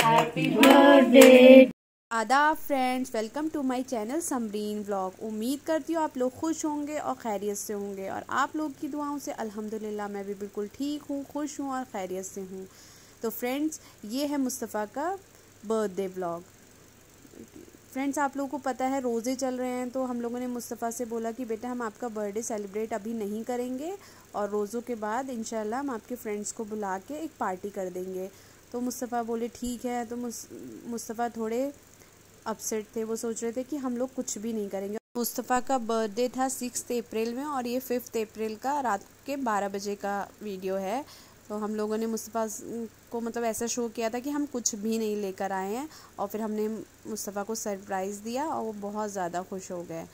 Happy birthday. आदाब friends, welcome to my channel Samreen vlog. उम्मीद करती हूँ आप लोग खुश होंगे और खैरियत से होंगे, और आप लोग की दुआओं से अल्हम्दुलिल्लाह मैं भी बिल्कुल ठीक हूँ, खुश हूँ और खैरियत से हूँ। तो फ्रेंड्स, ये है मुस्तफ़ा का बर्थडे व्लॉग। फ्रेंड्स, आप लोगों को पता है रोज़े चल रहे हैं, तो हम लोगों ने मुस्तफ़ा से बोला कि बेटा हम आपका बर्थडे सेलिब्रेट अभी नहीं करेंगे, और रोज़ों के बाद इंशाल्लाह हम आपके फ्रेंड्स को बुला के एक पार्टी कर देंगे। तो मुस्तफ़ा बोले ठीक है। तो मुस्तफ़ा थोड़े अपसेट थे, वो सोच रहे थे कि हम लोग कुछ भी नहीं करेंगे। मुस्तफ़ा का बर्थडे था 6 अप्रैल में, और ये 5 अप्रैल का रात के 12 बजे का वीडियो है। तो हम लोगों ने मुस्तफ़ा को मतलब ऐसा शो किया था कि हम कुछ भी नहीं लेकर आए हैं, और फिर हमने मुस्तफ़ा को सरप्राइज़ दिया और वो बहुत ज़्यादा खुश हो गए।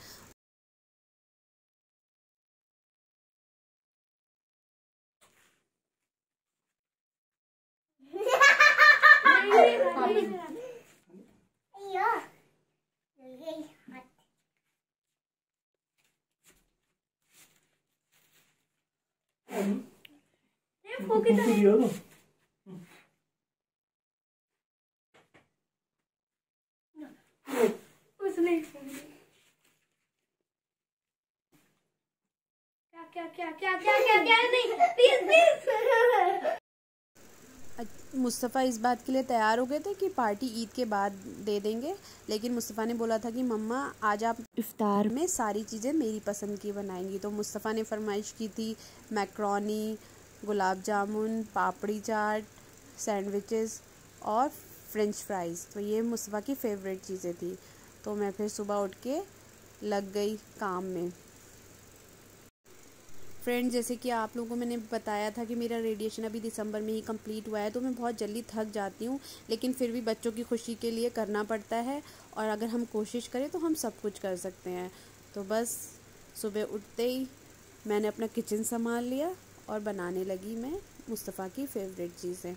क्या नहीं, प्लीज। मुस्तफ़ा इस बात के लिए तैयार हो गए थे कि पार्टी ईद के बाद दे देंगे, लेकिन मुस्तफ़ा ने बोला था कि मम्मा आज आप इफ्तार में सारी चीज़ें मेरी पसंद की बनाएंगी। तो मुस्तफ़ा ने फरमाइश की थी मैक्रोनी, गुलाब जामुन, पापड़ी चाट, सैंडविचेस और फ्रेंच फ्राइज़। तो ये मुस्तफ़ा की फ़ेवरेट चीज़ें थी। तो मैं फिर सुबह उठ के लग गई काम में। फ्रेंड्स, जैसे कि आप लोगों को मैंने बताया था कि मेरा रेडिएशन अभी दिसंबर में ही कंप्लीट हुआ है, तो मैं बहुत जल्दी थक जाती हूँ, लेकिन फिर भी बच्चों की खुशी के लिए करना पड़ता है, और अगर हम कोशिश करें तो हम सब कुछ कर सकते हैं। तो बस सुबह उठते ही मैंने अपना किचन संभाल लिया और बनाने लगी मैं मुस्तफ़ा की फ़ेवरेट चीज़ें।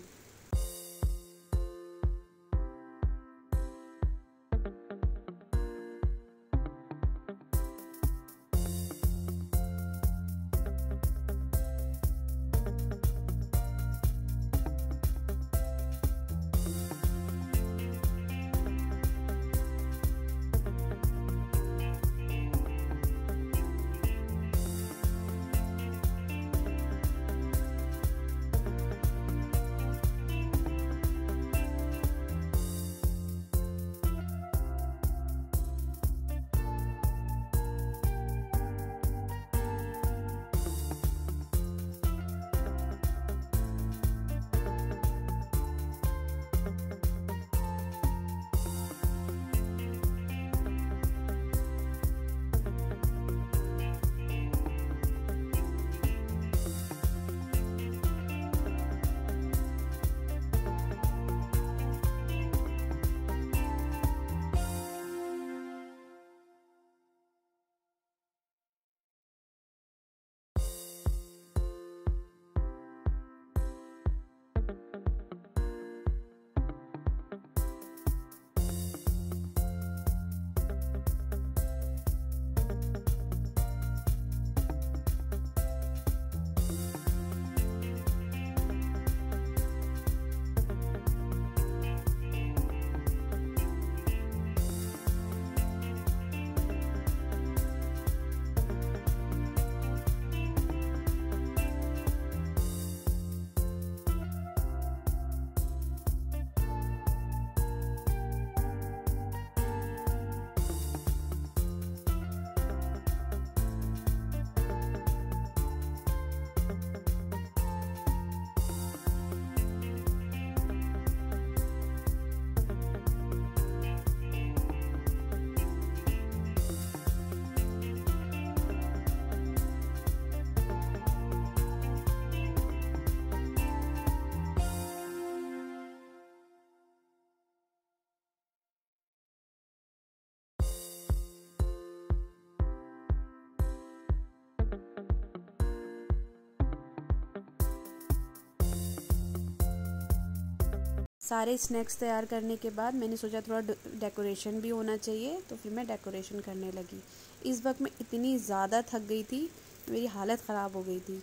सारे स्नैक्स तैयार करने के बाद मैंने सोचा थोड़ा डेकोरेशन भी होना चाहिए, तो फिर मैं डेकोरेशन करने लगी। इस वक्त मैं इतनी ज़्यादा थक गई थी, मेरी हालत ख़राब हो गई थी।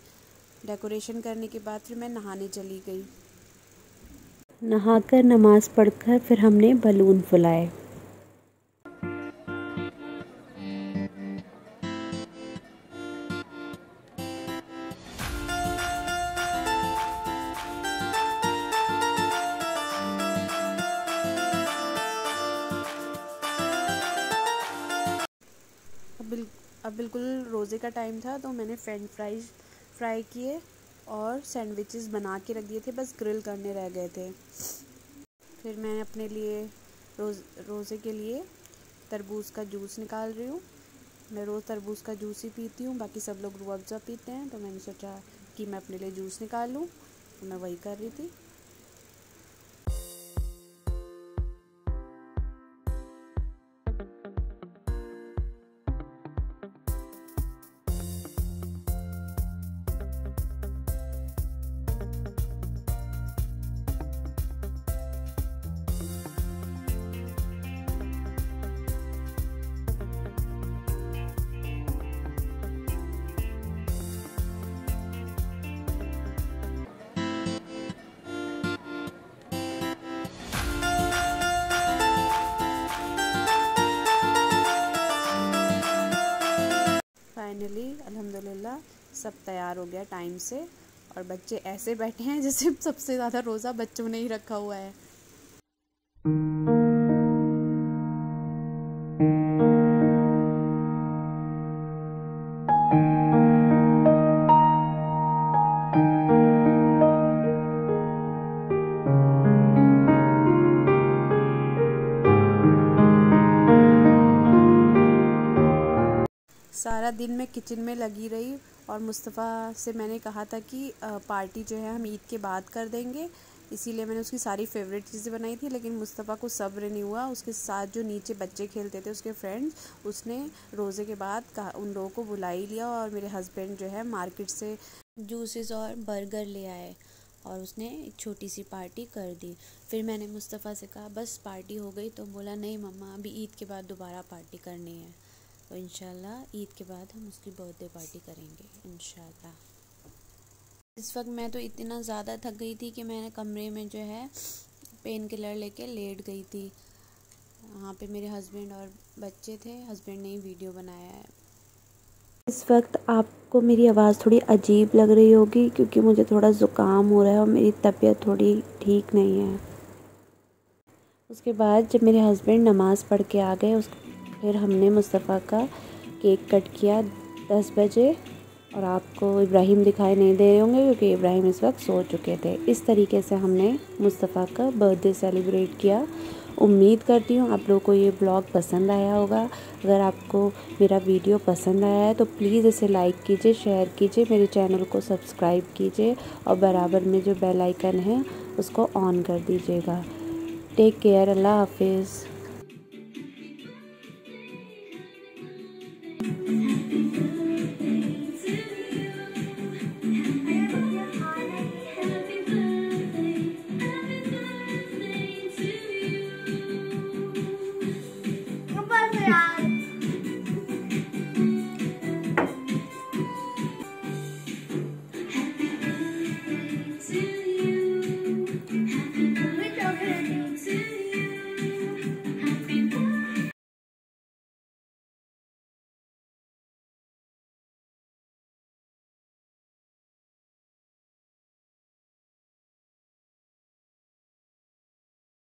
डेकोरेशन करने के बाद फिर मैं नहाने चली गई। नहाकर नमाज़ पढ़कर फिर हमने बलून फुलाए। अब बिल्कुल रोज़े का टाइम था, तो मैंने फ्रेंच फ्राइज़ फ्राई किए और सैंडविचेस बना के रख दिए थे, बस ग्रिल करने रह गए थे। फिर मैं अपने लिए रोज़े के लिए तरबूज का जूस निकाल रही हूँ। मैं रोज़ तरबूज का जूस ही पीती हूँ, बाकी सब लोग रूह अफ़ज़ा पीते हैं, तो मैंने सोचा कि मैं अपने लिए जूस निकाल लूँ, तो मैं वही कर रही थी। फाइनली अल्हम्दुलिल्लाह सब तैयार हो गया टाइम से, और बच्चे ऐसे बैठे हैं जैसे सबसे ज़्यादा रोज़ा बच्चों ने ही रखा हुआ है। सारा दिन मैं किचन में लगी रही, और मुस्तफ़ा से मैंने कहा था कि पार्टी जो है हम ईद के बाद कर देंगे, इसीलिए मैंने उसकी सारी फेवरेट चीज़ें बनाई थी। लेकिन मुस्तफ़ा को सब्र नहीं हुआ, उसके साथ जो नीचे बच्चे खेलते थे उसके फ्रेंड्स, उसने रोज़े के बाद उन लोगों को बुला ही लिया, और मेरे हस्बैंड जो है मार्केट से जूसेस और बर्गर ले आए, और उसने एक छोटी सी पार्टी कर दी। फिर मैंने मुस्तफ़ा से कहा बस पार्टी हो गई, तो बोला नहीं मम्मा, अभी ईद के बाद दोबारा पार्टी करनी है, तो इंशाल्लाह ईद के बाद हम उसकी बर्थडे पार्टी करेंगे इंशाल्लाह। इस वक्त मैं तो इतना ज़्यादा थक गई थी कि मैंने कमरे में जो है पेन किलर लेके लेट गई थी। वहाँ पे मेरे हस्बैंड और बच्चे थे, हस्बैंड ने ही वीडियो बनाया है। इस वक्त आपको मेरी आवाज़ थोड़ी अजीब लग रही होगी, क्योंकि मुझे थोड़ा ज़ुकाम हो रहा है और मेरी तबीयत थोड़ी ठीक नहीं है। उसके बाद जब मेरे हस्बैंड नमाज़ पढ़ के आ गए, फिर हमने मुस्तफ़ा का केक कट किया 10 बजे, और आपको इब्राहिम दिखाई नहीं दे रहे होंगे क्योंकि इब्राहिम इस वक्त सो चुके थे। इस तरीके से हमने मुस्तफ़ा का बर्थडे सेलिब्रेट किया। उम्मीद करती हूँ आप लोगों को ये ब्लॉग पसंद आया होगा। अगर आपको मेरा वीडियो पसंद आया है तो प्लीज़ इसे लाइक कीजिए, शेयर कीजिए, मेरे चैनल को सब्सक्राइब कीजिए, और बराबर में जो बेल आइकन है उसको ऑन कर दीजिएगा। टेक केयर, अल्लाह हाफिज़।